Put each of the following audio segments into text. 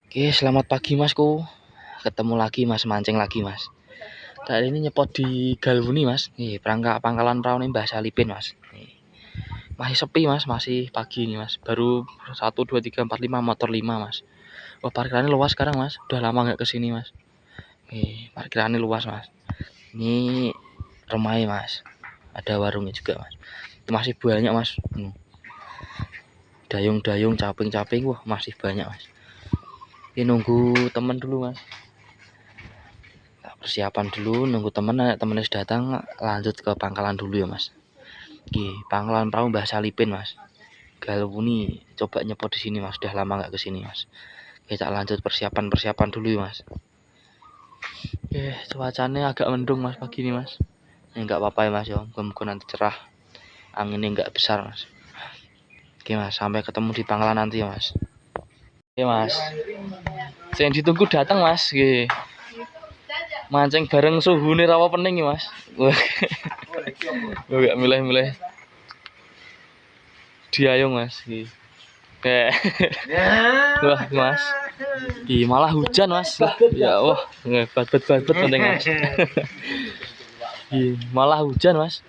Oke, selamat pagi Masku. Ketemu lagi Mas, mancing lagi Mas. Kali ini nyepot di Galwuni Mas. Nih, pangkalan perahu ini Mbah Salipin Mas. Nih, masih sepi Mas, masih pagi nih Mas. Baru 1, 2, 3, 4, 5 motor 5 Mas. Wah, parkirannya luas sekarang Mas. Udah lama nggak kesini Mas. Nih, parkirannya luas Mas. Ini Remai Mas. Ada warungnya juga Mas. Itu masih banyak Mas. Dayung-dayung, caping-caping, wah masih banyak Mas. Ini nunggu temen dulu Mas. Persiapan dulu, nunggu temennya sudah datang, lanjut ke pangkalan dulu ya Mas. Pangkalan perahu Mbah Salipin Mas. Galwuni, coba nyepot di sini Mas. Sudah lama nggak kesini Mas. Kita lanjut persiapan dulu ya Mas. Cuacanya agak mendung Mas pagi ini Mas. Nggak apa-apa ya Mas ya. Mudah-mudahan nanti cerah. Anginnya nggak besar Mas. Mas, sampai ketemu di pangkalan nanti ya Mas. Mas. Yang ditunggu datang Mas. Mancing bareng suhune rawa pening ya Mas. Gak milih-milih diayung Mas. Wah Mas. Malah hujan Mas. Ya wah, bat penting Mas. Malah hujan Mas.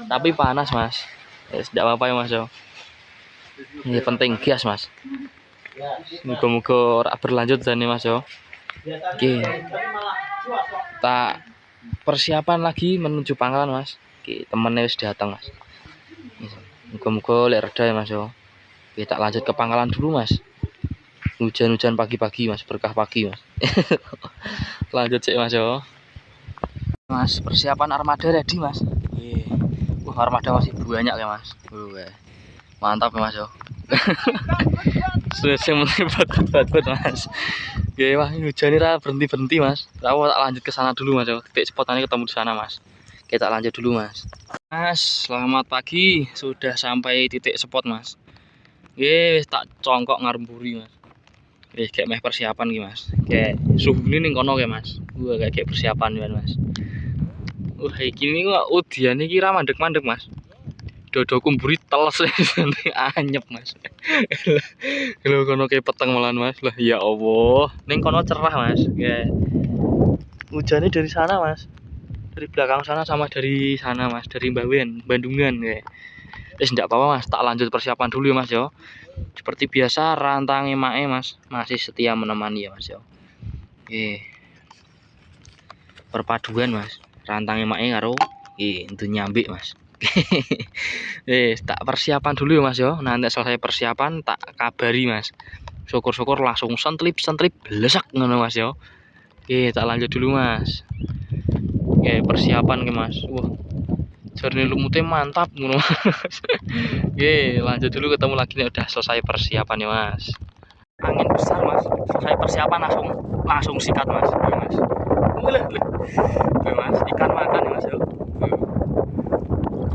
Tapi panas Mas. Tidak apa-apa ya Mas. Ini penting gas Mas. Moga-moga ora berlanjut jane Mas yo. Tak persiapan lagi menuju pangkalan Mas. Temennya wis datang Mas. Moga-moga lek reda ya Mas yo. Tak lanjut ke pangkalan dulu Mas. Hujan-hujan pagi-pagi Mas, berkah pagi Mas. Lanjut sih Mas yo. Mas, persiapan armada ready Mas. Wah, armada masih banyak ya Mas. Mantap ya Mas yo. Sudah bat Mas. Wah, hujan ini berhenti Mas. Aku tak lanjut ke sana dulu Mas yo. Titik spotannya ketemu di sana Mas. Kita lanjut dulu Mas. Mas, selamat pagi. Sudah sampai titik spot Mas. Tak congkok ngaremburi Mas. Kayak meh persiapan gitu Mas. Kayak suhu ini ning kono kayak Mas. Kayak persiapan kan Mas. Iki kok udian iki ra mandek-mandek Mas. Dodo kumburi teles anyep Mas. Lho kono kayak peteng malan Mas. Lah ya Allah, ning kono cerah Mas. Hujannya dari sana Mas. Dari belakang sana sama dari sana Mas, dari Bawen, Bandungan kayak. Enggak apa-apa Mas, tak lanjut persiapan dulu ya Mas yo. Seperti biasa rantang mae Mas, masih setia menemani ya Mas yo. Perpaduan Mas, rantang mae karo itu nyambik Mas. Tak persiapan dulu ya Mas yo. Nanti selesai persiapan tak kabari Mas. Syukur-syukur langsung sentrip blesak ngono Mas yo. Tak lanjut dulu Mas. Persiapan ke Mas. Wah. Jarine lumutnya mantap ngono Mas. Lanjut dulu, ketemu lagi nih udah selesai persiapan ya Mas. Angin besar Mas. Selesai persiapan langsung sikat Mas. Mas. Mas, ikan makan ya Mas yo.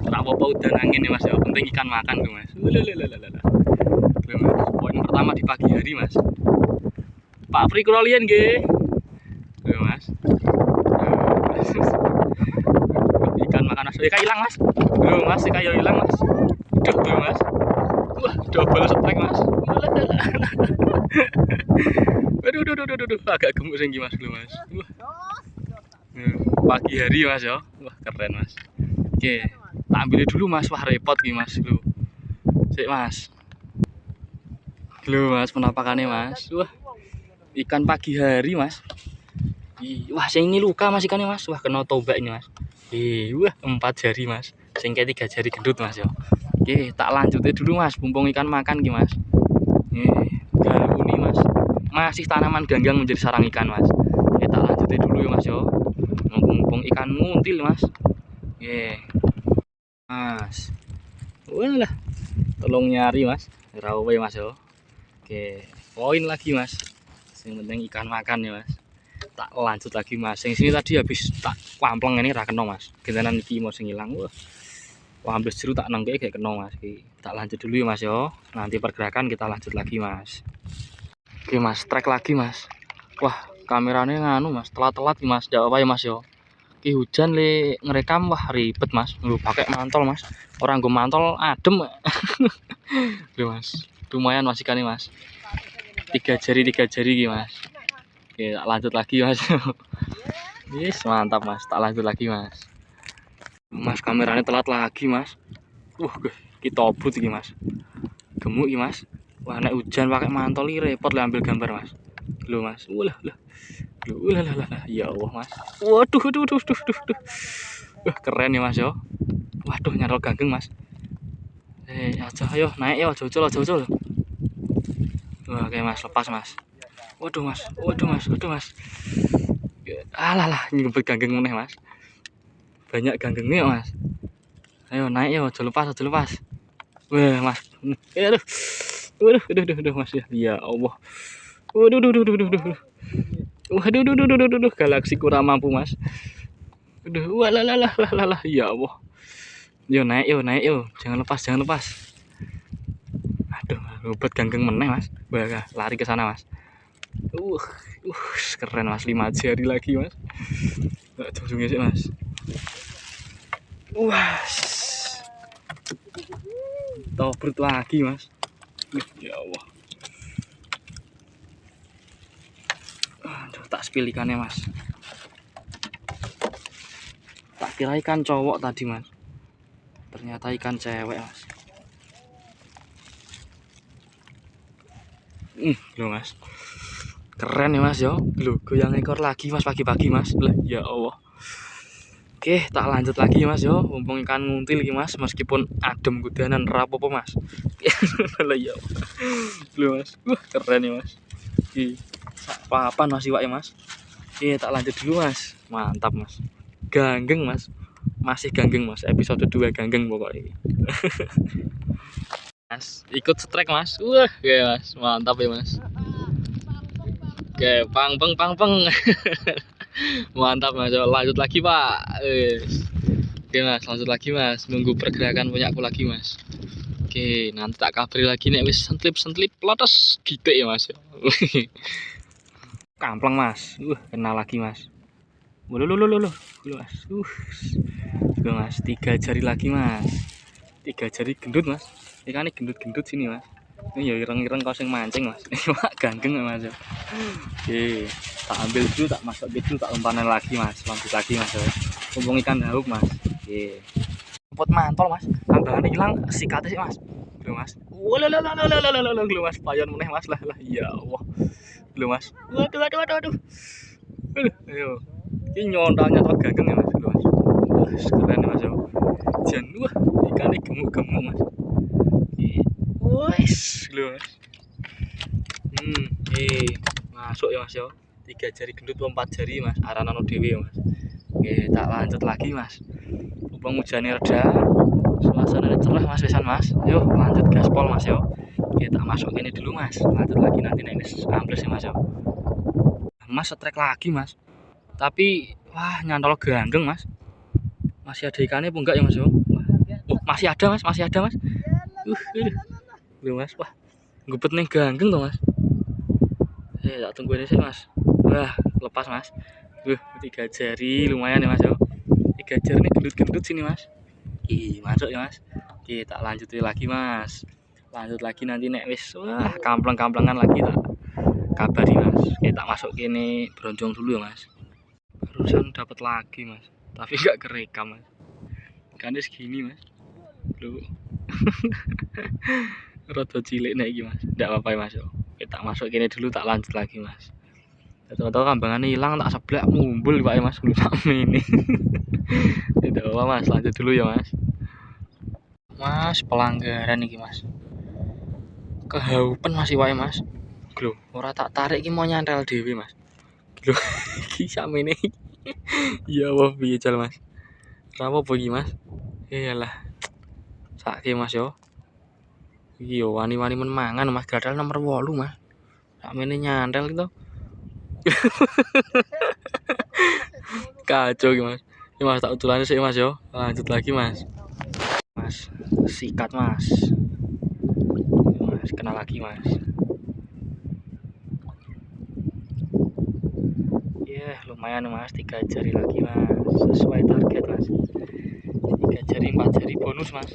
Tak apa-apa udah angin ya Mas ya, penting ikan makan tuh Mas. Mas, poin pertama di pagi hari Mas. Pak Fri Krolian nggih. Mas. Ikan makan Mas. Ikan hilang Mas. Mas, ikan hilang Mas. Duh Mas. Wah, double strike Mas. Aduh. Agak gemuk sing Mas lho Mas. Wah. Pagi hari Mas ya. Wah, keren Mas. Tak ambil dulu Mas, wah repot nih Mas lu. Sik Mas. Lu Mas penampakannya Mas. Wah. Ikan pagi hari Mas. Wah, sing ini luka Mas ikannya Mas. Wah, kena tombak ini Mas. Wah, 4 jari Mas. Sing kayak 3 jari gendut Mas yo. Tak lanjutin dulu Mas, mumpung ikan makan ki Mas. Galwuni Mas. Masih tanaman ganggang menjadi sarang ikan Mas. Tak lanjutin dulu ya Mas yo. Mumpung ikan nguntil Mas. Mas. Walah. Tolong nyari Mas. Rawe Mas yo. Poin lagi Mas. Yang penting ikan makan ya Mas. Tak lanjut lagi Mas. Yang sini tadi habis tak kwampleng ini ra kena Mas. Gentenan iki mau sing ilang. Wah, ambles jeru tak nengke kayak kena Mas. Tak lanjut dulu ya Mas yo. Nanti pergerakan kita lanjut lagi Mas. Mas, trek lagi Mas. Wah, kameranya nganu Mas, telat-telat Mas. Ndak apa ya Mas yo. Hujan le ngerekam wah ribet Mas. Lu pakai mantol Mas. Orang gue mantol adem. Loh Mas. Lumayan Mas ikannya Mas. tiga jari iki mas. Oke, tak lanjut lagi mas. Yes, mantap mas, tak lanjut lagi mas. Mas kameranya telat lagi mas. Kita obut iki mas. Gemuk iki mas. Wah, nek hujan pakai mantel iki repot lah ambil gambar mas. Lho mas, ulah. Ya Allah mas. Waduh. Wah, keren ya mas yo. Waduh, nyantol ganggang mas. Ayo naik ya, jauh. Wah, oke mas, lepas mas. Waduh mas. Alah, nyebut ganggang meneh mas. Banyak ganggengnya mas. Ayo naik ya, jauh lepas. Wah mas. Aduh mas ya. Ya Allah. Waduh. Waduh, galaksi kurang mampu mas. Aduh, walah, ya Allah. Yo naik yo, jangan lepas. Aduh, luput ganggang meneh mas. Wah, lari ke sana mas. Keren mas, 5 jari lagi mas. Ujungnya sih mas. Wah, tobrut lagi mas. Ya Allah. Aduh, tak spill ikannya mas. Tak kira ikan cowok tadi mas. Ternyata ikan cewek mas. Loh mas. Keren ya mas yo. Loh, goyang ekor lagi mas pagi-pagi mas. Lah ya Allah. Oke, tak lanjut lagi mas yo. Mumpung ikan nguntil iki mas, meskipun adem gudanan rapopo mas. Lah ya Allah. Loh mas. Keren ya mas. Papan masih wae mas. Tak lanjut dulu mas. Mantap mas. Ganggeng mas. Masih ganggeng mas. Episode 2 ganggeng pokoknya. Mas, ikut strike mas. Oke mas. Mantap ya mas. Oke, pang. Mantap mas. Lanjut lagi pak. Oke mas, lanjut lagi mas. Nunggu pergerakan punya aku lagi mas. Oke, nanti tak kabari lagi nek wis sentlip lotos gitu ya mas. Kampleng mas. Kena lagi mas. Loh mas. Mas, 3 jari lagi mas. 3 jari gendut mas. Ikannya gendut sini mas. Ini ya ireng kau sing mancing mas. Wah, ganggeng mas. Oke, tak ambil dulu, tak masuk dulu, tak umpanan lagi mas. Lanjut lagi mas. Mumpung ikan dauk mas. Oke. Rumput mantol mas. Tambahannya hilang sikatnya sih mas. Loh mas. Loh mas, payon meneh mas lah. Ya Allah. Loh mas. Waduh. Ayo. Ini nyontalnya tuh gageng ya mas. Loh mas. Keren ya mas yo. Jan ikannya gemuk mas. Wes, loh mas. Masuk ya mas yo. 3 jari gendut 4 jari mas. Aranano dewe ya mas. Oke, tak lanjut lagi mas. Mumpung hujannya reda, suasananya cerah mas besan mas. Yuk lanjut gaspol mas yo. Oke, tak masuk ini dulu mas. Lanjut lagi nanti nenis ambles ya mas yo. Mas strike lagi mas. Tapi wah nyantol ganggeng mas. Masih ada ikannya apa enggak ya mas yo? Masih ada mas. Loh mas, wah ngupet nih ganggeng tuh mas. Tak tunggu ini sih mas. Wah lepas mas. 3 jari lumayan ya mas yo. 3 jari ini gendut sini mas. Masuk ya mas. Oke, tak lanjutin lagi mas. Lanjut lagi nanti nek wis wah kamplengan lagi tak kabari mas. Oke, tak masuk gini bronjong dulu ya mas. Barusan dapat lagi mas. Tapi enggak kerekam mas. Ikannya segini mas. Loh. Rada cilik nek iki mas. Ndak apa-apa ya mas yo. Kita masuk gini dulu, tak lanjut lagi mas. Tahu-tahu kambangannya hilang, tak seblak mumbul pak ya mas. Belum ini. Tidak apa mas, lanjut dulu ya mas. Mas pelanggaran iki mas. Kehaupan masih wae mas. Lho, ora tak tarik iki mau nyantel dhewe mas. Lho, iki samene. Ya Allah piye jal mas. Rapo iki mas? Iyalah. Sakke mas yo. Iki yo wani-wani men mangan mas, gadal nomor 8 mas. Sakmene nyantel gitu. Kacau iki mas. Ini mas tak utulane sih mas yo. Lanjut lagi mas. Mas, sikat mas. Mas kena lagi mas. Lumayan mas, 3 jari lagi mas. Sesuai target mas. 3 jari 4 jari bonus mas.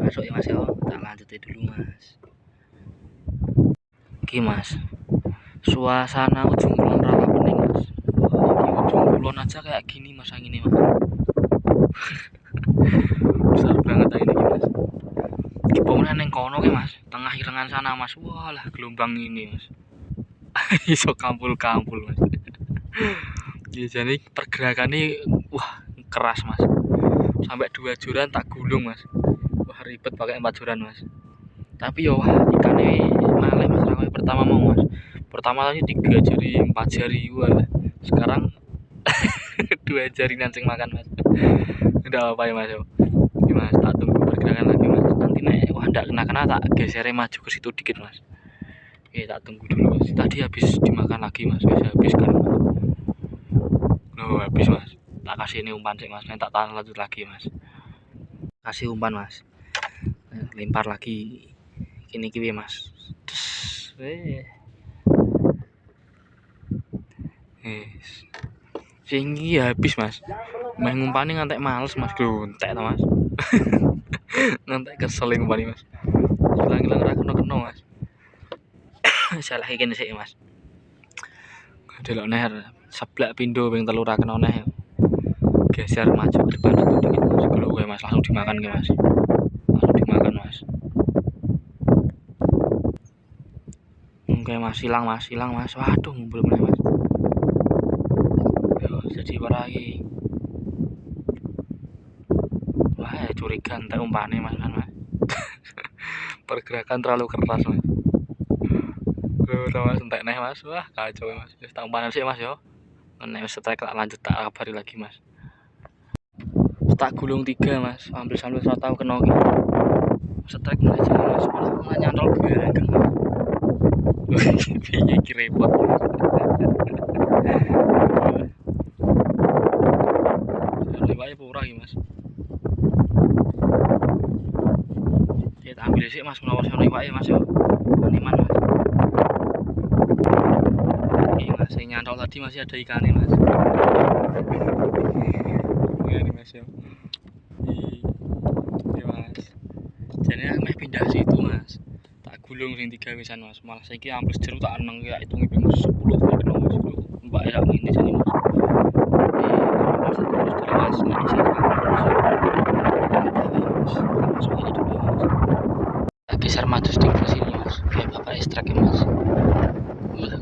Masuk ya mas yo. Tak lanjutin dulu mas. lagi mas, suasana ujung kulon rawa pening mas. Wah, ujung kulon aja kayak gini mas anginnya mas. Besar banget ini mas. Pemenang neng kono ke mas, tengah irengan sana mas. Wah lah gelombang ini mas. Iso kampul-kampul mas. Ya, jadi pergerakan ini wah keras mas. Sampai 2 joran tak gulung mas. Wah ribet pakai 4 joran mas. Tapi yo wah ikannya maleh mas, rawa pertama mau mas. Pertama tadi 3 jari 4 jari wah. Sekarang 2 jari nancing makan mas. Udah apa ya mas yo. Ya, mas tak tunggu pergerakan lagi mas. Nanti nek wah ndak kena tak geser maju ke situ dikit mas. Oke tak tunggu dulu mas. Tadi habis dimakan lagi mas. Bisa habis kan mas. Loh habis mas. Tak kasih ini umpan sih mas. Nanti tak tahan lanjut lagi mas. Kasih umpan mas. Lempar lagi. Kini kiwi mas. Tinggi habis mas. Main ngumpani ngantek males mas, glontek mas. Ngantek kesel ngumpani mas. Hilang-hilang ra kena mas. Salah iki sik mas. Delok neh seblak pindo ping 3 ra kena neh. Geser maju ke depan situ dikit mas. Kalau gue mas langsung dimakan ke mas. Langsung dimakan mas. Oke mas, hilang mas. Waduh ngumpul meneh mas. Yo jadi ora iki. Wah curiga entek umpane mas kan mas. Pergerakan terlalu keras mas. Udah mas entek neh mas. Wah kacau mas. Wis tak umpanan sih mas yo. Nek wis strike tak lanjut tak kabari lagi mas. Tak gulung 3 mas. Ambil ora tau kena iki. Strike mulai jalan mas. Malah nyantol gareng mas. Piye iki repot. Lewake ora iki mas. Ya tak ambil sik mas menawa sono iwake mas yo. Animan mas. Iki mas sing nyantol tadi masih ada ikannya mas. Ini mas yo. Iya mas. Jane aku meh pindah situ mas. Tak gulung sing 3 wisan mas. Malah saiki ambles jeruk tak eneng ya hitungi ping 10 kena mas. Mbak ya ngene jane mas. Mas terus dulu mas ngisi mas. Geser maju sedikit ke sini mas. Kayak bapak ekstrak ya mas.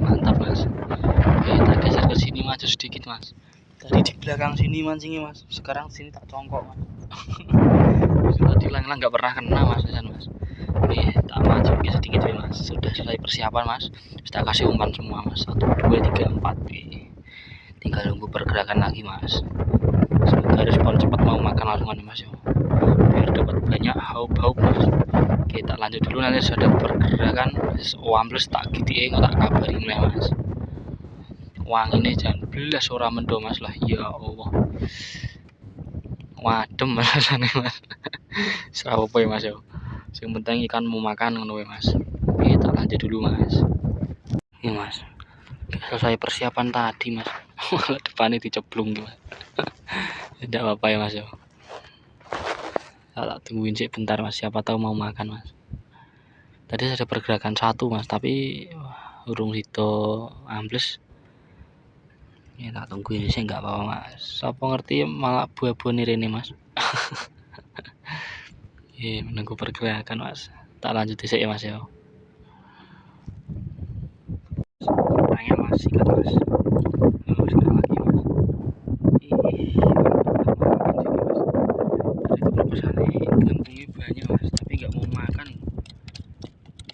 Mantap mas. Oke tak geser ke sini maju sedikit mas. Tadi di belakang sini mancingnya mas. Sekarang sini tak congkok mas. Tadi hilang nggak pernah kena mas mas. Oke tak maju sedikit ya mas. Sudah selesai persiapan mas. Kita kasih umpan semua mas. 1, 2, 3, 4. Tinggal nunggu pergerakan lagi mas. Semoga respon cepat mau makan langsung mas yo. Biar dapat banyak haup-haup mas. Kita lanjut dulu nanti sudah pergerakan. Ambles tak giti tak kabari mulai mas. Wang ini jangan belas ora mendo mas lah ya Allah. Wadem rasane mas. Serapo ya mas yo. Sing penting ikan mau makan ngono mas. Kita lanjut dulu mas. Ini mas. Selesai persiapan tadi mas. Malah depannya diceblung mas. Tidak apa-apa ya mas yo. Tak tungguin sih bentar mas, siapa tahu mau makan mas. Tadi ada pergerakan 1 mas, tapi urung sido ambles. Ya tak tungguin sih nggak apa-apa mas. Siapa ngerti malah buah-buah nirene mas. Ya menunggu pergerakan mas. Tak lanjut sih ya mas yo. Tanya mas, ikan mas. Sekali lagi mas. Gantungnya banyak mas, tapi nggak mau makan.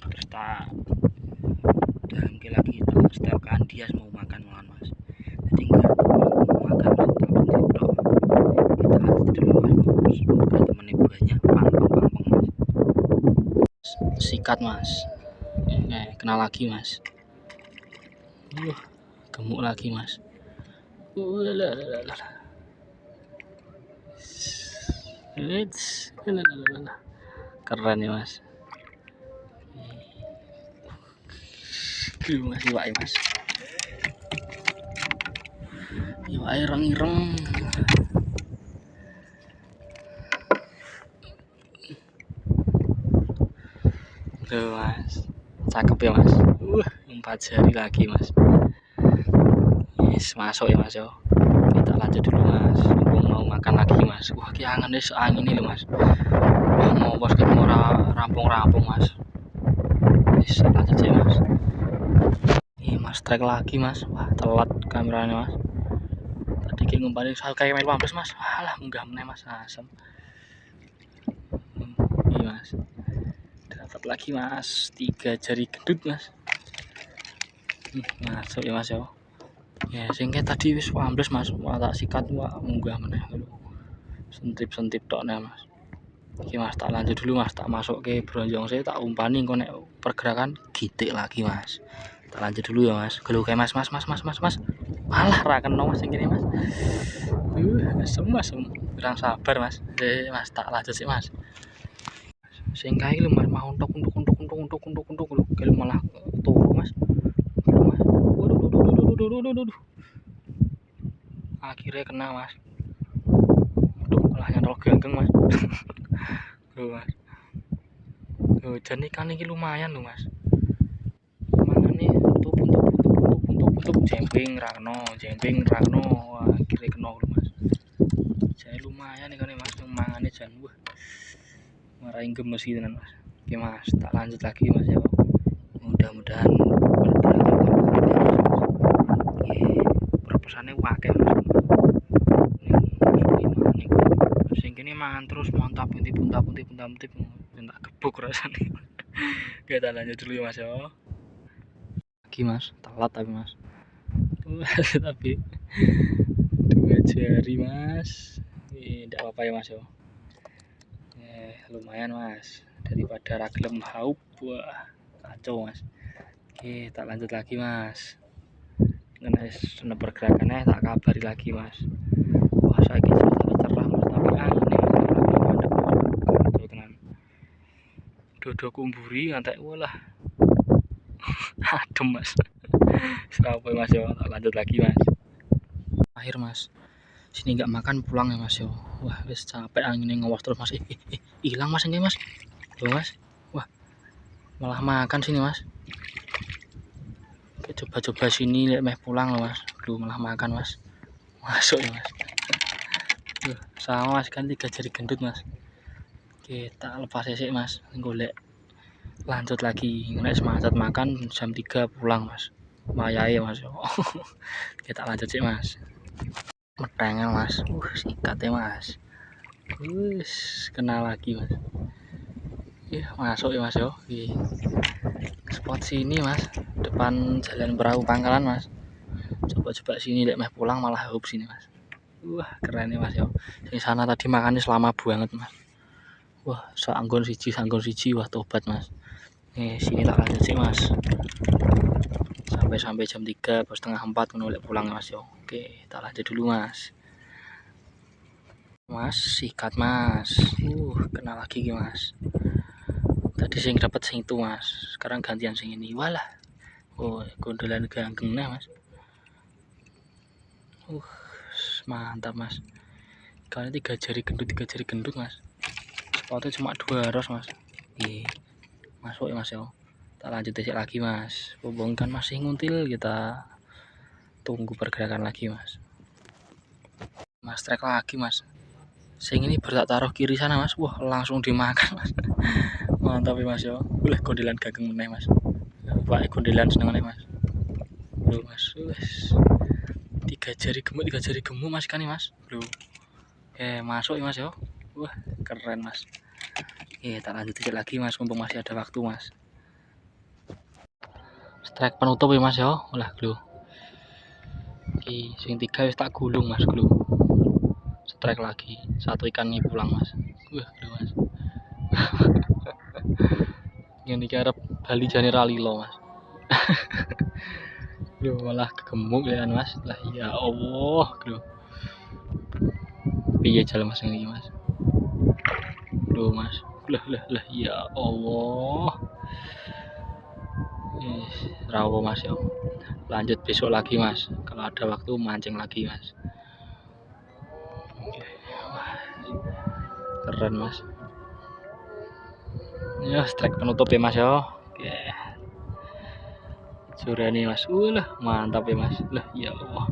Terus tak dalam lagi setiap kan dia mau makan makan mas. Jadi nggak mau makan mas, kita lanjut dulu mas. Semoga temennya banyak pangpang mas. Sikat mas. Kena lagi mas. Gemuk lagi mas. Keren ya mas. Masih wae mas. Wae ireng-ireng. Tuh mas. Cakep ya mas. 4 jari lagi mas. Yes, masuk ya mas yo. Kita lanjut dulu mas. Mau makan lagi mas. Wah ki angen deh angin ini loh mas. Mau bos ketemu rampung-rampung mas. Yes, lanjut ya mas. Ini mas trek lagi mas. Wah telat kameranya mas. Tadi kayak ngumpanin kayak main 15 mas. Alah munggah meneh mas asem. Ini mas. Dapat lagi mas. 3 jari gendut mas. Masuk ya mas yo. Ya singkat tadi wis 15 mas. Wah tak sikat wah munggah meneh. Sentip-sentip tok nih mas. Oke mas tak lanjut dulu mas. Tak masuk ke bronjong saya tak umpani konek pergerakan gitik lagi mas. Tak lanjut dulu ya mas. Gelo kayak mas. Malah ra kena mas sing kene mas. Asem. Kurang sabar mas. Mas tak lanjut sih mas. Sing kae lho mas mau untuk lho. Gelo malah turu mas. Waduh. Akhirnya kena mas. Aduh malah nyantol ganggang mas. Tuh mas. Tuh jan ikan iki lumayan lho mas. Mangane untuk jemping rakno. Wah akhirnya kena lho mas. Saya lumayan ikan mas mangane jan wah. Marahin gemes gitu mas. Oke mas tak lanjut lagi mas ya. Mudah-mudahan perpesannya wakil mas. Sing kene mangan terus mantap puntip tak gebuk rasane. Oke tak lanjut dulu ya mas ya. Lagi mas, telat tapi mas. Tapi 2 jari mas. Tidak apa-apa ya mas ya. Lumayan mas. Daripada ragilem haup, wah kacau mas. Oke tak lanjut lagi mas. Dengan pergerakannya tak kabari lagi mas. Wah saya cerah mas tapi angin kacau tenan. Dodo kumburi ngantek walah. Adem mas. Serapa mas yo, tak lanjut lagi mas. Akhir mas. Sini nggak makan pulang ya mas yo. Wah wis capek anginnya ngawas terus mas. Hilang mas ini mas. Loh mas. Wah malah makan sini mas. Oke coba sini lihat meh pulang loh mas. Belum malah makan mas. Masuk ya mas. Tuh sama mas kan 3 jari gendut mas. Oke tak lepas sih mas. Golek lanjut lagi. Nek semangat makan jam 3 pulang mas. Mayai mas. Kita lanjut sih mas. Metengel mas. Sikatnya mas. Kena lagi mas. Masuk ya mas yo. Spot sini mas. Depan jalan perahu Pangkalan mas. Coba sini lihat meh pulang malah haup sini mas. Wah keren ya mas yo. Di sana tadi makannya selama banget mas. Wah sanggon siji wah tobat mas. Sini tak lanjut sih mas. Sampai jam 3 pas setengah 4 menolak pulang mas yo. Oke tak lanjut dulu mas. Mas sikat mas. Kena lagi mas. Tadi sing dapat sing itu mas. Sekarang gantian sing ini. Walah. Gondolan ganggang nah mas. Mantap mas. Kali 3 jari gendut mas. Spotnya cuma 2 ros mas. Masuk ya mas yo. Tak lanjut lagi mas. Bongkan masih nguntil, kita tunggu pergerakan lagi mas. Mas trek lagi mas. Sing ini baru tak taruh kiri sana mas. Wah langsung dimakan mas. Mantap ya mas yo. Boleh gondelan gageng meneh mas. Pak gondelan senengane mas. Loh mas. 3 jari gemuk mas kan mas. Loh. Masuk ya mas yo. Wah keren mas. Tak lanjut lagi mas, mumpung masih ada waktu mas. Strike penutup ya mas yo. Olah glo. Sing 3 wis tak gulung mas glo. Strike lagi. 1 ikan nih pulang mas. Wah glo mas. Yang dikarep Bali jane ralilo mas. Glo malah gemuk ya mas. Lah ya Allah glo. Piye jalan mas ini mas. Glo mas. Lah ya Allah. Rawo mas ya. Lanjut besok lagi mas. Kalau ada waktu mancing lagi mas. Wah, keren mas. Ya strike penutup ya mas ya. Sore nih mas, mantap ya mas, lah ya Allah,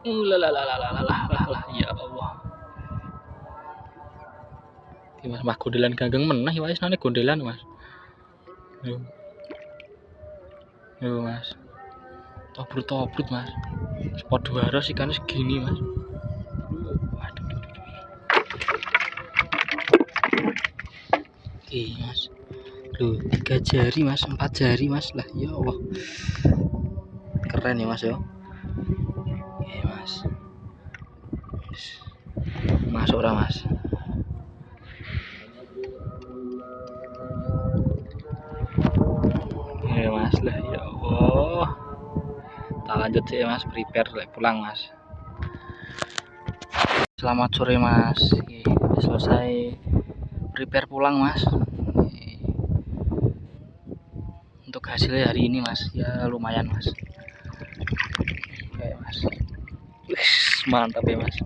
lah ya Allah. Oke, mas gondelan ganggang menah ya wis nane gondelan mas. Yo mas, tobrut mas, spot 200 ikannya segini mas. Waduh. Oke mas, loh 3 jari mas, 4 jari mas, lah ya Allah, keren ya mas yo. Oke mas, masuk ora mas. Ya mas, lah ya Allah, tak lanjut sih mas, prepare pulang mas. Selamat sore mas, selesai prepare pulang mas. Untuk hasilnya hari ini mas, ya lumayan mas. Oke mas, mantap ya mas.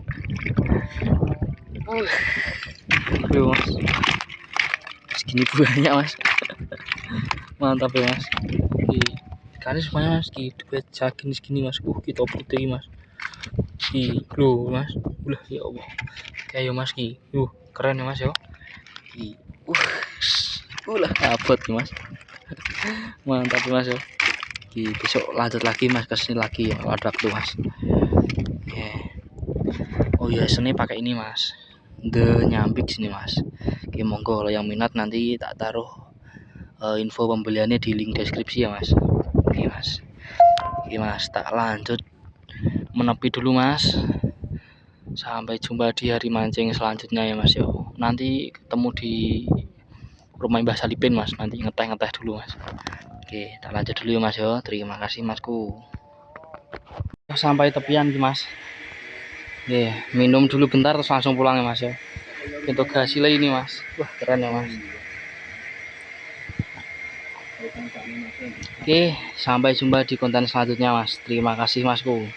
Aduh mas, segini banyak mas. Mantap ya mas. Ikannya semuanya mas, duit jakin segini mas. Kita putih mas. Loh mas, ya Allah. Kayak mas keren ya mas yo. Abot nih mas. Mantap ya mas yo. Besok lanjut lagi mas, kesini lagi ya, ada waktu mas. Oh ya, sini pakai ini mas, The Nyampik sini mas. Oke, monggo kalau yang minat nanti tak taruh info pembeliannya di link deskripsi ya mas. Oke mas, tak lanjut menepi dulu mas. Sampai jumpa di hari mancing selanjutnya ya mas yo. Nanti ketemu di rumah Mbah Salipin mas, nanti ngeteh dulu mas. Oke, tak lanjut dulu ya mas yo. Terima kasih masku. Sampai tepian mas. Minum dulu bentar terus langsung pulang ya mas ya. Untuk hasilnya ini mas, wah keren ya mas. Oke, sampai jumpa di konten selanjutnya mas. Terima kasih masku.